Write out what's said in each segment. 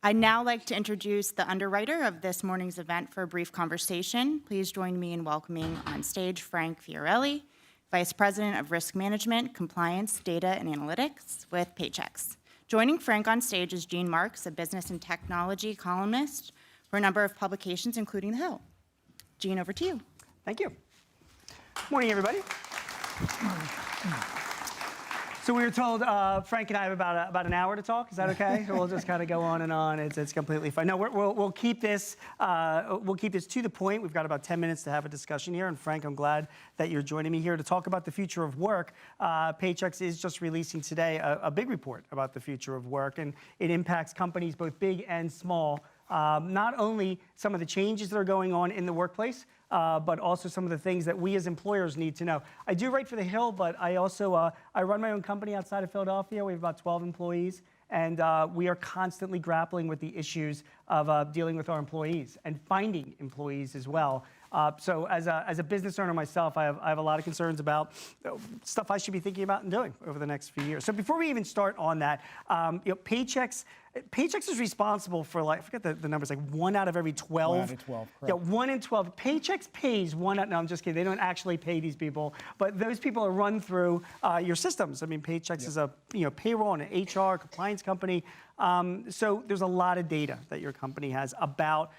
I'd now like to introduce the underwriter of this morning's event for a brief conversation. Please join me in welcoming on stage Frank Fiorelli, Vice President of Risk Management, Compliance, Data, and Analytics with Paychex. Joining Frank on stage is Gene Marks, a business and technology columnist for a number of publications, including The Hill. Gene, over to you. Thank you. Morning, everybody. So we were told Frank and I have about an hour to talk. Is that okay? We'll just kind of go on and on. It's completely fine. No, we'll keep this to the point. We've got about 10 minutes to have a discussion here. And Frank, I'm glad that you're joining me here to talk about the future of work. Paychex is just releasing today a big report about the future of work, and it impacts companies both big and small. Not only some of the changes that are going on in the workplace, but also some of the things that we as employers need to know. I do write for The Hill, but I also I run my own company outside of Philadelphia. We have about 12 employees, and we are constantly grappling with the issues of dealing with our employees and finding employees as well. So as a business owner myself, I have a lot of concerns about stuff I should be thinking about and doing over the next few years. So before we even start on that, Paychex is responsible for, like, I forget the numbers, like 1 out of every 12. 1 out of 12, correct. Yeah, 1 in 12. Paychex pays 1 out, no, I'm just kidding. They don't actually pay these people, but those people are run through your systems. I mean, Paychex is a payroll and an HR compliance company. So there's a lot of data that your company has about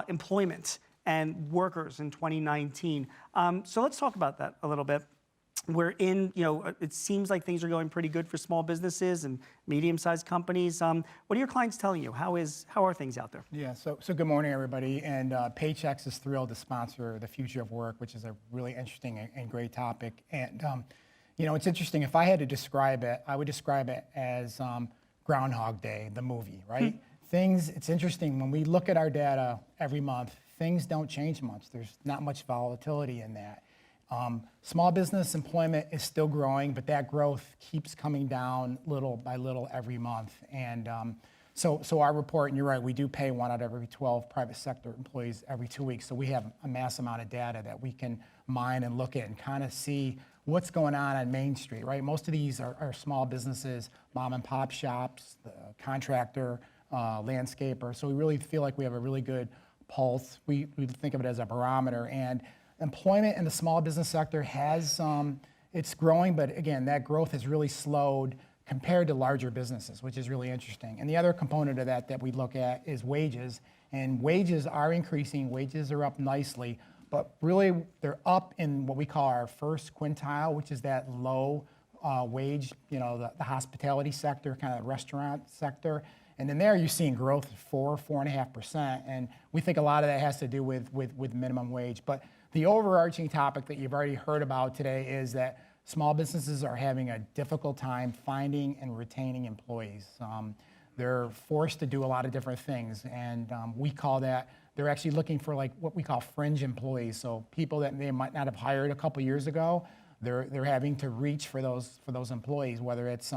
employment and workers in 2019. So let's talk about that a little bit. We're in, it seems like things are going pretty good for small businesses and medium-sized companies. What are your clients telling you? How are things out there? Yeah, so good morning, everybody. And Paychex is thrilled to sponsor the future of work, which is a really interesting and great topic. And, it's interesting. If I had to describe it, I would describe it as Groundhog Day, the movie, right? It's interesting. When we look at our data every month, things don't change much. There's not much volatility in that. Small business employment is still growing, but that growth keeps coming down little by little every month. And so our report, and you're right, we do pay 1 out of every 12 private sector employees every 2 weeks. So we have a mass amount of data that we can mine and look at and kind of see what's going on Main Street, right? Most of these are small businesses, mom and pop shops, contractor, landscaper. So we really feel like we have a really good pulse. We think of it as a barometer. And employment in the small business sector has, it's growing, but again, that growth has really slowed compared to larger businesses, which is really interesting. And the other component of that we look at is wages. And wages are increasing, wages are up nicely, but really they're up in what we call our first quintile, which is that low wage, the hospitality sector, kind of the restaurant sector. And then there you're seeing growth of 4.5%. And we think a lot of that has to do with minimum wage. But the overarching topic that you've already heard about today is that small businesses are having a difficult time finding and retaining employees. They're forced to do a lot of different things. And we call that, they're actually looking for like what we call fringe employees. So people that they might not have hired a couple years ago, they're having to reach for those employees, whether it's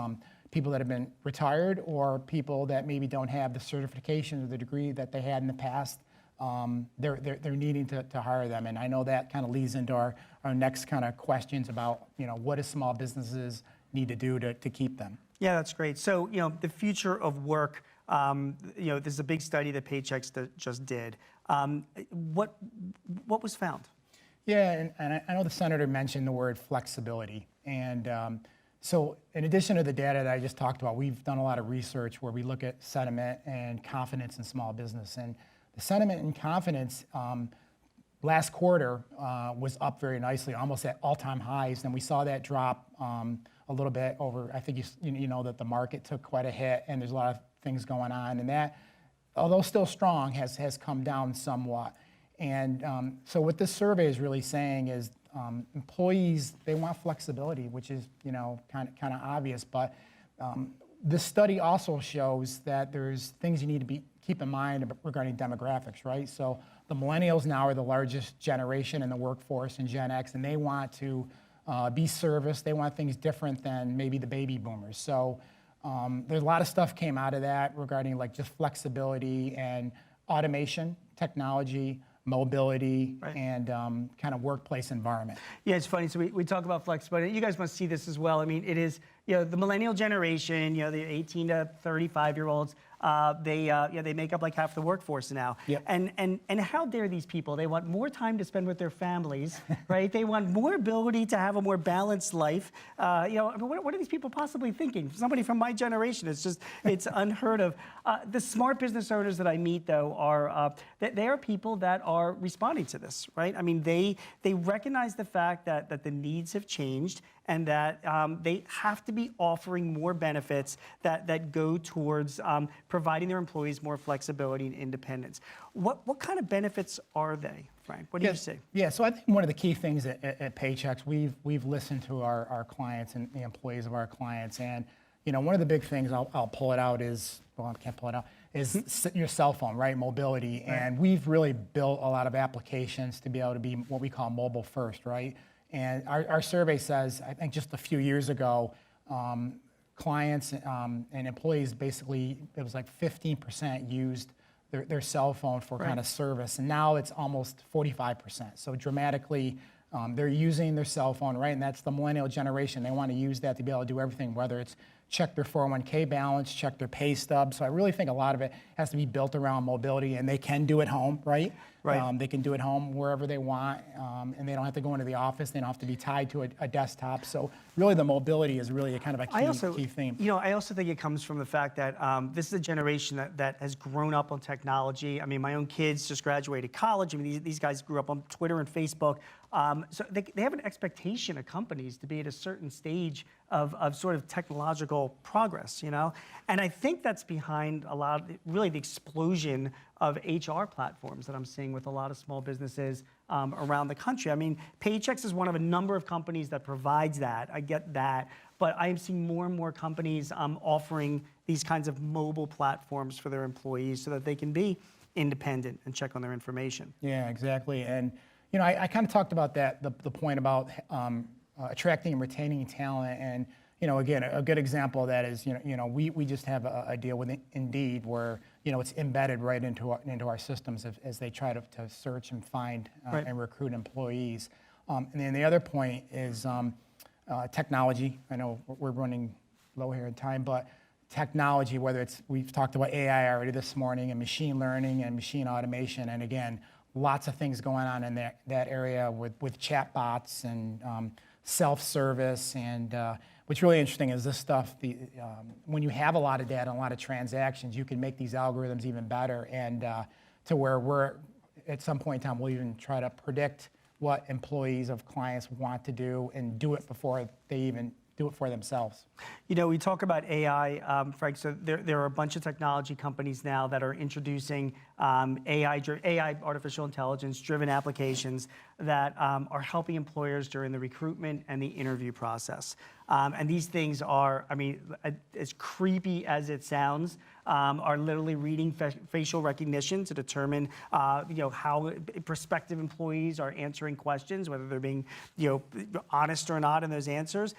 people that have been retired or people that maybe don't have the certification or the degree that they had in the past. They're needing to hire them. And I know that kind of leads into our next kind of questions about, what do small businesses need to do to keep them? Yeah, that's great. So, the future of work, this is a big study that Paychex just did. What was found? Yeah, and I know the senator mentioned the word flexibility. And so in addition to the data that I just talked about, we've done a lot of research where we look at sentiment and confidence in small business. And the sentiment and confidence last quarter was up very nicely, almost at all-time highs. And we saw that drop a little bit over, I think you know that the market took quite a hit and there's a lot of things going on. And that, although still strong, has come down somewhat. And so what this survey is really saying is employees, they want flexibility, which is, kind of obvious. But this study also shows that there's things you need to keep in mind regarding demographics, right? So the millennials now are the largest generation in the workforce in Gen X, and they want to be serviced. They want things different than maybe the baby boomers. So there's a lot of stuff came out of that regarding like just flexibility and automation, technology, mobility, right, and kind of workplace environment. Yeah, it's funny. So we talk about flexibility. You guys must see this as well. I mean, it is, the millennial generation, the 18 to 35-year-olds, they make up like half the workforce now. Yep. And how dare these people? They want more time to spend with their families, right? They want more ability to have a more balanced life. I mean, what are these people possibly thinking? Somebody from my generation, it's unheard of. The smart business owners that I meet, though, are they are people that are responding to this, right? I mean, they recognize the fact that the needs have changed and that they have to be offering more benefits that go towards providing their employees more flexibility and independence. What kind of benefits are they, Frank? What do you see? Yeah, so I think one of the key things at Paychex, we've listened to our clients and the employees of our clients, and one of the big things I'll pull it out is, well, I can't pull it out, is your cell phone, right? Mobility, right. And we've really built a lot of applications to be able to be what we call mobile first, right? And our survey says, I think just a few years ago, clients and employees basically, it was like 15% used their cell phone for kind of service, and now it's almost 45%. So dramatically, they're using their cell phone, right? And that's the millennial generation. They want to use that to be able to do everything, whether it's check their 401k balance, check their pay stub. So I really think a lot of it has to be built around mobility, and they can do it home, right? Right. They can do it home wherever they want, and they don't have to go into the office. They don't have to be tied to a desktop. So really, the mobility is really a kind of a key theme. I also think it comes from the fact that this is a generation that has grown up on technology. I mean, my own kids just graduated college. I mean, these guys grew up on Twitter and Facebook. So they have an expectation of companies to be at a certain stage of sort of technological progress, And I think that's behind a lot of, really, the explosion of HR platforms that I'm seeing with a lot of small businesses around the country. I mean, Paychex is one of a number of companies that provides that. I get that. But I am seeing more and more companies offering these kinds of mobile platforms for their employees so that they can be independent and check on their information. Yeah, exactly. And I kind of talked about that, the point about attracting and retaining talent. And, again, a good example of that is, we just have a deal with Indeed where, it's embedded right into our systems as they try to search and find and recruit employees. And then the other point is technology. I know we're running low here in time, but technology, we've talked about AI already this morning, and machine learning and machine automation. And again, lots of things going on in that area with chatbots and self-service. And what's really interesting is this stuff, when you have a lot of data and a lot of transactions, you can make these algorithms even better, and to where we're, at some point in time, we'll even try to predict what employees of clients want to do and do it before they even do it for themselves. We talk about AI, Frank, so there are a bunch of technology companies now that are introducing AI, artificial intelligence-driven applications that are helping employers during the recruitment and the interview process. And these things are, I mean, as creepy as it sounds, are literally reading facial recognition to determine, how prospective employees are answering questions, whether they're being, honest or not in those answers.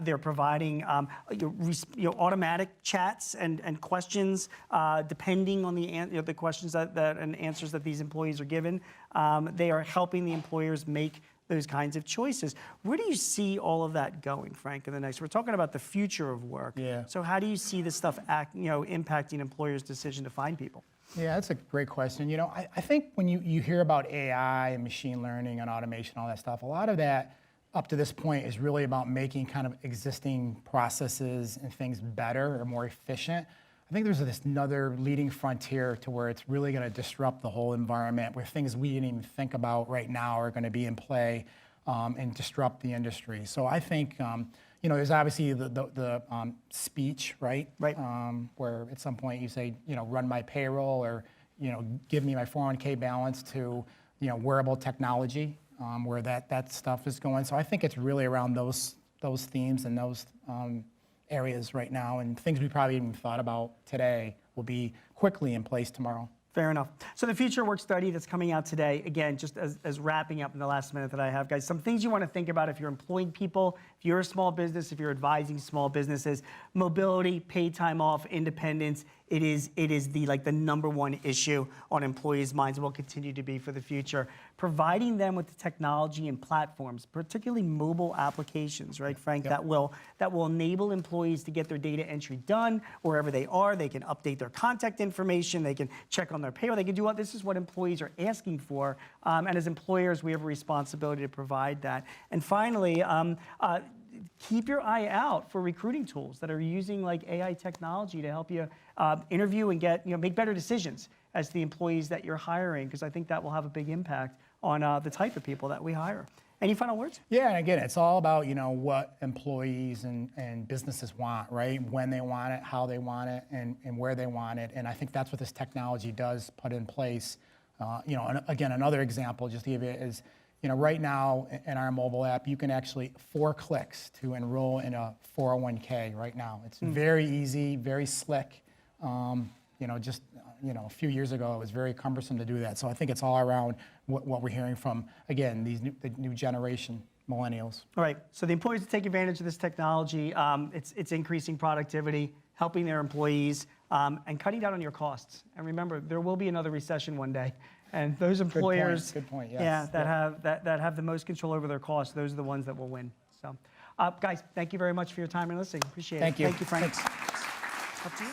They're providing, automatic chats and questions depending on the questions and answers that these employees are given. They are helping the employers make those kinds of choices. Where do you see all of that going, Frank, in the next? We're talking about the future of work. Yeah. So how do you see this stuff impacting employers' decision to find people? Yeah, that's a great question. I think when you hear about AI and machine learning and automation, all that stuff, a lot of that up to this point is really about making kind of existing processes and things better or more efficient. I think there's this another leading frontier to where it's really going to disrupt the whole environment, where things we didn't even think about right now are going to be in play and disrupt the industry. So I think, there's obviously the speech, right? Right. Where at some point you say, run my payroll, or, give me my 401k balance, to, wearable technology, where that stuff is going. So I think it's really around those themes and those areas right now, and things we probably even thought about today will be quickly in place tomorrow. Fair enough. So the Future Work Study that's coming out today, again, just as wrapping up in the last minute that I have, guys, some things you want to think about if you're employing people, if you're a small business, if you're advising small businesses: mobility, paid time off, independence it is the number one issue on employees' minds and will continue to be for the future. Providing them with the technology and platforms, particularly mobile applications, right, Frank, that will enable employees to get their data entry done wherever they are. They can update their contact information. They can check on their payroll. They can do what this is what employees are asking for. And as employers, we have a responsibility to provide that. And finally, keep your eye out for recruiting tools that are using like AI technology to help you interview and get, make better decisions as the employees that you're hiring, because I think that will have a big impact on the type of people that we hire. Any final words? Yeah, and again, it's all about what employees and businesses want, right? When they want it, how they want it, and where they want it. And I think that's what this technology does put in place. And again, another example, just to give you, is right now in our mobile app, you can actually 4 clicks to enroll in a 401k right now. It's very easy, very slick. A few years ago, it was very cumbersome to do that. So I think it's all around what we're hearing from, again, the new generation, millennials. All right, so the employees take advantage of this technology. It's increasing productivity, helping their employees, and cutting down on your costs. And remember, there will be another recession one day. And those employers, good point, yes. Yeah, that have the most control over their costs, those are the ones that will win. So, guys, thank you very much for your time and listening. Appreciate it. Thank you. Thank you, Frank. Thanks. Up to you.